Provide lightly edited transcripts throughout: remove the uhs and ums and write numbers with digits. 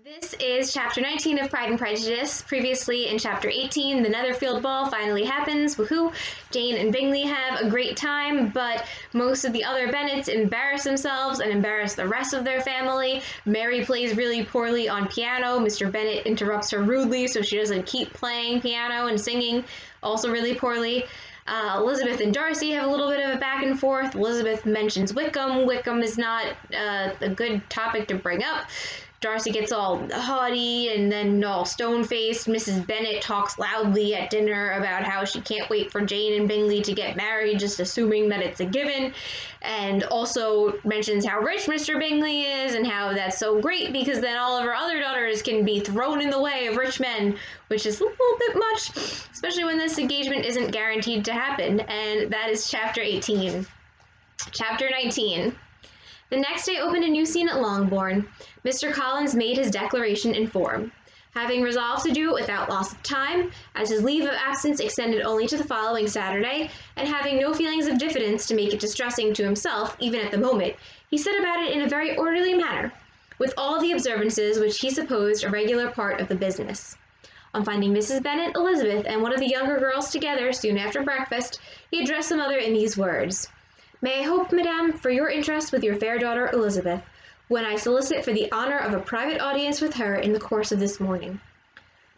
This is chapter 19 of Pride and Prejudice. Previously in chapter 18, the Netherfield Ball finally happens. Woohoo! Jane and Bingley have a great time, but most of the other Bennets embarrass themselves and embarrass the rest of their family. Mary plays really poorly on piano. Mr. Bennet interrupts her rudely so she doesn't keep playing piano and singing, also really poorly. Elizabeth and Darcy have a little bit of a back and forth. Elizabeth mentions Wickham. Wickham is not a good topic to bring up. Darcy gets all haughty and then all stone-faced. Mrs. Bennet talks loudly at dinner about how she can't wait for Jane and Bingley to get married, just assuming that it's a given, and also mentions how rich Mr. Bingley is and how that's so great because then all of her other daughters can be thrown in the way of rich men, which is a little bit much, especially when this engagement isn't guaranteed to happen, and that is chapter 18. Chapter 19. The next day opened a new scene at Longbourn. Mr. Collins made his declaration in form. Having resolved to do it without loss of time, as his leave of absence extended only to the following Saturday, and having no feelings of diffidence to make it distressing to himself, even at the moment, he set about it in a very orderly manner, with all the observances which he supposed a regular part of the business. On finding Mrs. Bennet, Elizabeth, and one of the younger girls together soon after breakfast, he addressed the mother in these words. May I hope, madame, for your interest with your fair daughter Elizabeth, when I solicit for the honor of a private audience with her in the course of this morning.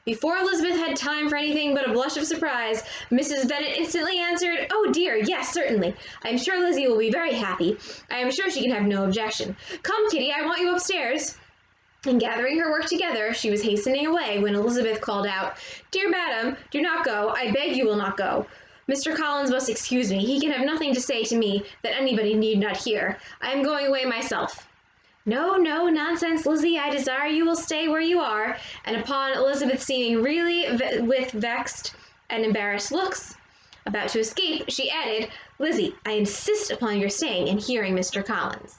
Before Elizabeth had time for anything but a blush of surprise, Mrs. Bennet instantly answered, "Oh dear, yes, certainly. I am sure Lizzie will be very happy. I am sure she can have no objection. Come, Kitty, I want you upstairs." And gathering her work together, she was hastening away when Elizabeth called out, "Dear madam, do not go. I beg you will not go. Mr. Collins must excuse me. He can have nothing to say to me that anybody need not hear. I am going away myself." "No, no, nonsense, Lizzie. I desire you will stay where you are." And upon Elizabeth seeming really with vexed and embarrassed looks, about to escape, she added, "Lizzie, I insist upon your staying and hearing Mr. Collins."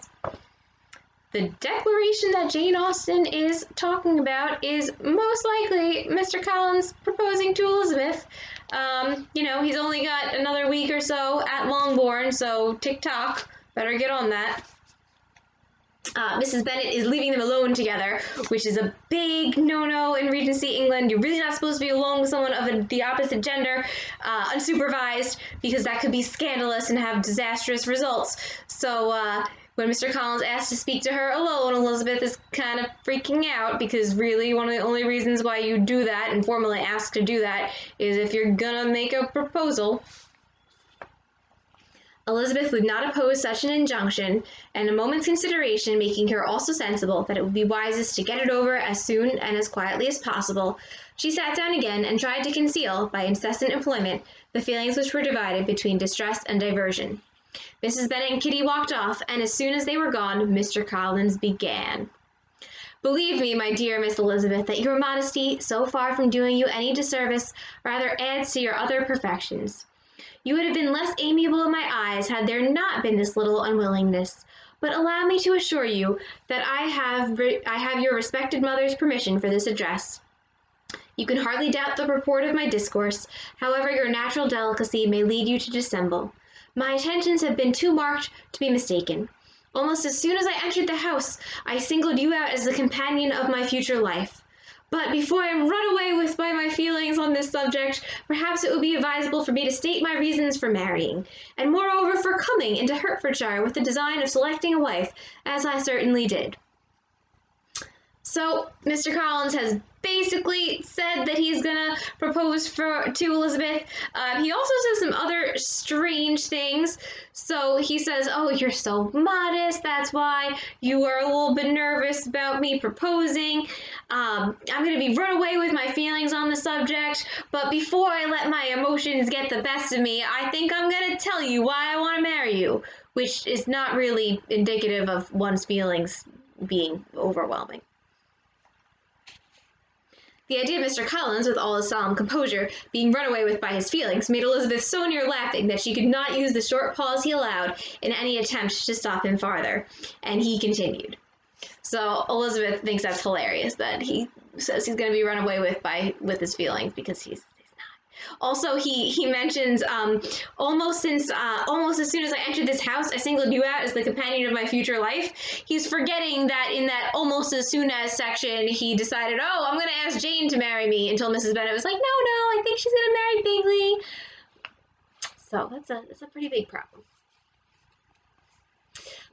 The declaration that Jane Austen is talking about is most likely Mr. Collins proposing to Elizabeth. He's only got another week or so at Longbourn, so tick-tock, better get on that. Mrs. Bennet is leaving them alone together, which is a big no-no in Regency England. You're really not supposed to be alone with someone of the opposite gender, unsupervised, because that could be scandalous and have disastrous results. So, when Mr. Collins asks to speak to her alone, Elizabeth is kind of freaking out because really one of the only reasons why you do that and formally ask to do that is if you're gonna make a proposal. Elizabeth would not oppose such an injunction, and a moment's consideration making her also sensible that it would be wisest to get it over as soon and as quietly as possible, she sat down again and tried to conceal, by incessant employment, the feelings which were divided between distress and diversion. Mrs. Bennet and Kitty walked off, and as soon as they were gone, Mr. Collins began. "Believe me, my dear Miss Elizabeth, that your modesty, so far from doing you any disservice, rather adds to your other perfections. You would have been less amiable in my eyes had there not been this little unwillingness. But allow me to assure you that I have your respected mother's permission for this address. You can hardly doubt the purport of my discourse, however your natural delicacy may lead you to dissemble. My attentions have been too marked to be mistaken. Almost as soon as I entered the house, I singled you out as the companion of my future life. But before I am run away with by my feelings on this subject, perhaps it would be advisable for me to state my reasons for marrying, and moreover for coming into Hertfordshire with the design of selecting a wife, as I certainly did." So Mr. Collins has basically said that he's gonna propose to Elizabeth. He also says some other strange things. So he says, "Oh, you're so modest. That's why you are a little bit nervous about me proposing. I'm gonna be run away with my feelings on the subject. But before I let my emotions get the best of me, I think I'm gonna tell you why I want to marry you," which is not really indicative of one's feelings being overwhelming. The idea of Mr. Collins, with all his solemn composure, being run away with by his feelings, made Elizabeth so near laughing that she could not use the short pause he allowed in any attempt to stop him farther, and he continued. So Elizabeth thinks that's hilarious, that he says he's going to be run away with his feelings, because he's not. Also, he mentions almost as soon as I entered this house, I singled you out as the companion of my future life. He's forgetting that in that almost as soon as section, he decided, oh, I'm going to ask Jane to marry me, until Mrs. Bennet was like, no, I think she's going to marry Bingley. So that's a pretty big problem.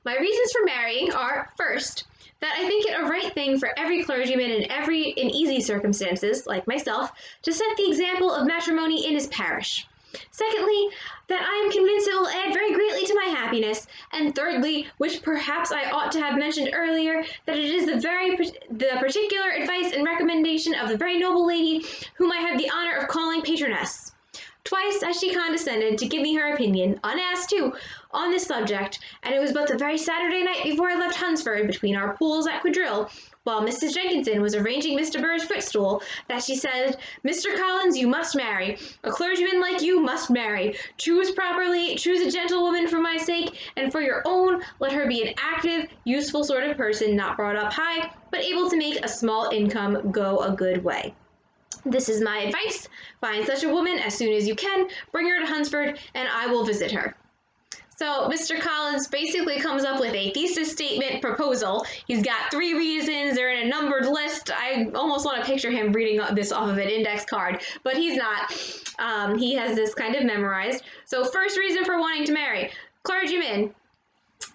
My reasons for marrying are, first, that I think it a right thing for every clergyman in easy circumstances, like myself, to set the example of matrimony in his parish. Secondly, that I am convinced it will add very greatly to my happiness. And thirdly, which perhaps I ought to have mentioned earlier, that it is the particular advice and recommendation of the very noble lady whom I have the honor of calling patroness. Twice has she condescended to give me her opinion, unasked too, on this subject, and it was but the very Saturday night before I left Hunsford, between our pools at quadrille, while Mrs. Jenkinson was arranging Mr. Burr's footstool, that she said, Mr. Collins, you must marry. A clergyman like you must marry. Choose properly, choose a gentlewoman for my sake, and for your own, let her be an active, useful sort of person, not brought up high, but able to make a small income go a good way. This is my advice. Find such a woman as soon as you can, bring her to Hunsford, and I will visit her. So Mr. Collins basically comes up with a thesis statement proposal. He's got 3 reasons. They're in a numbered list. I almost want to picture him reading this off of an index card, but he's not. He has this kind of memorized. So first reason for wanting to marry, clergyman.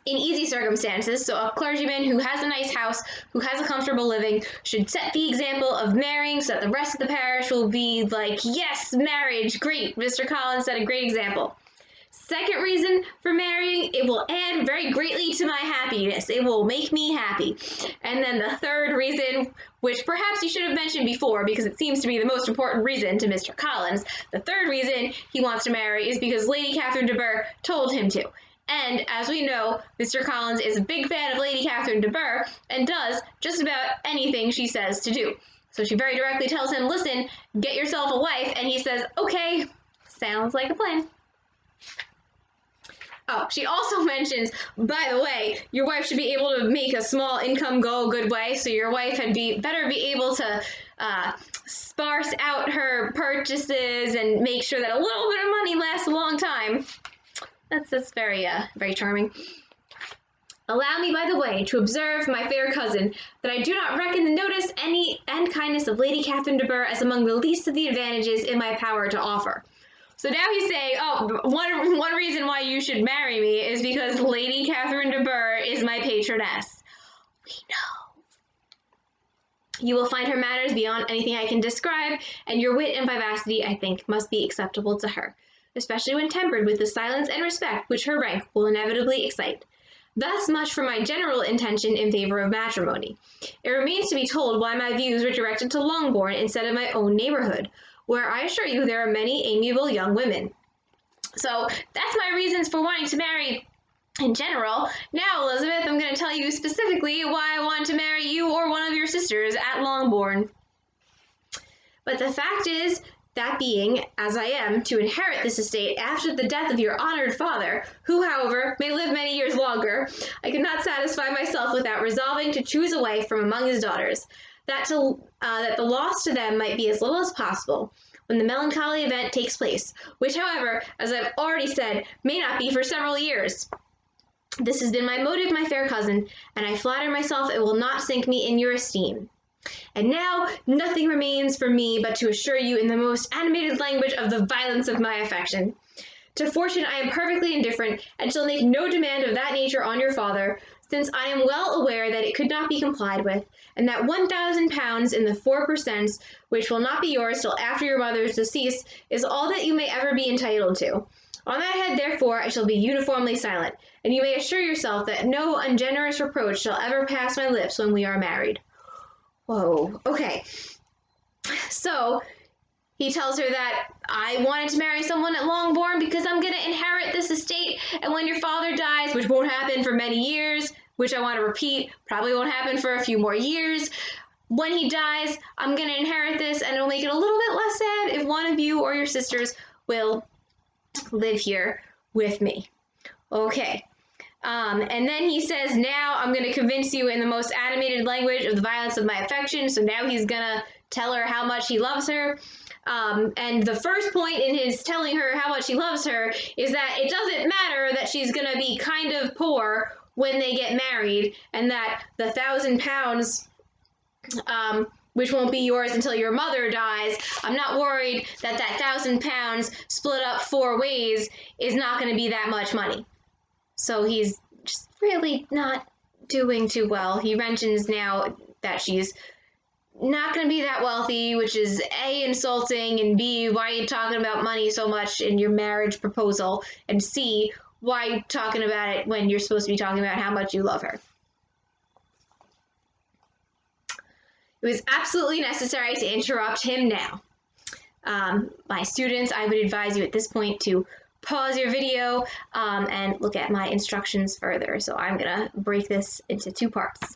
In easy circumstances, so a clergyman who has a nice house, who has a comfortable living, should set the example of marrying so that the rest of the parish will be like, yes, marriage, great, Mr. Collins set a great example. Second reason for marrying, it will add very greatly to my happiness. It will make me happy. And then the third reason, which perhaps you should have mentioned before because it seems to be the most important reason to Mr. Collins, the third reason he wants to marry is because Lady Catherine de Bourgh told him to. And as we know, Mr. Collins is a big fan of Lady Catherine de Bourgh and does just about anything she says to do. So she very directly tells him, listen, get yourself a wife, and he says, okay, sounds like a plan. Oh, she also mentions, by the way, your wife should be able to make a small income go a good way, so your wife had better be able to sparse out her purchases and make sure that a little bit of money lasts a long time. That's very charming. Allow me, by the way, to observe, my fair cousin, that I do not reckon the notice and kindness of Lady Catherine de Bourgh as among the least of the advantages in my power to offer. So now he's saying, oh, one reason why you should marry me is because Lady Catherine de Bourgh is my patroness. We know. You will find her manners beyond anything I can describe, and your wit and vivacity, I think, must be acceptable to her, especially when tempered with the silence and respect which her rank will inevitably excite. Thus much for my general intention in favor of matrimony. It remains to be told why my views were directed to Longbourn instead of my own neighborhood, where I assure you there are many amiable young women. So that's my reasons for wanting to marry in general. Now, Elizabeth, I'm going to tell you specifically why I want to marry you or one of your sisters at Longbourn. But the fact is, that being, as I am, to inherit this estate after the death of your honored father, who, however, may live many years longer, I could not satisfy myself without resolving to choose a wife from among his daughters, that the loss to them might be as little as possible when the melancholy event takes place, which, however, as I've already said, may not be for several years. This has been my motive, my fair cousin, and I flatter myself it will not sink me in your esteem. And now nothing remains for me but to assure you in the most animated language of the violence of my affection. To fortune I am perfectly indifferent, and shall make no demand of that nature on your father, since I am well aware that it could not be complied with, and that £1,000 in the 4 per cents, which will not be yours till after your mother's decease, is all that you may ever be entitled to. On that head, therefore, I shall be uniformly silent, and you may assure yourself that no ungenerous reproach shall ever pass my lips when we are married. Whoa, okay. So, he tells her that I wanted to marry someone at Longbourn because I'm going to inherit this estate, and when your father dies, which won't happen for many years, which I want to repeat, probably won't happen for a few more years, when he dies, I'm going to inherit this, and it'll make it a little bit less sad if one of you or your sisters will live here with me. Okay. And then he says, now I'm going to convince you in the most animated language of the violence of my affection. So now he's going to tell her how much he loves her. And the first point in his telling her how much he loves her is that it doesn't matter that she's going to be kind of poor when they get married, and that the £1,000, which won't be yours until your mother dies, I'm not worried that £1,000 split up 4 ways is not going to be that much money. So he's just really not doing too well. He mentions now that she's not going to be that wealthy, which is A, insulting, and B, why are you talking about money so much in your marriage proposal, and C, why are you talking about it when you're supposed to be talking about how much you love her. It was absolutely necessary to interrupt him now. My students, I would advise you at this point to pause your video and look at my instructions further. So I'm going to break this into 2 parts.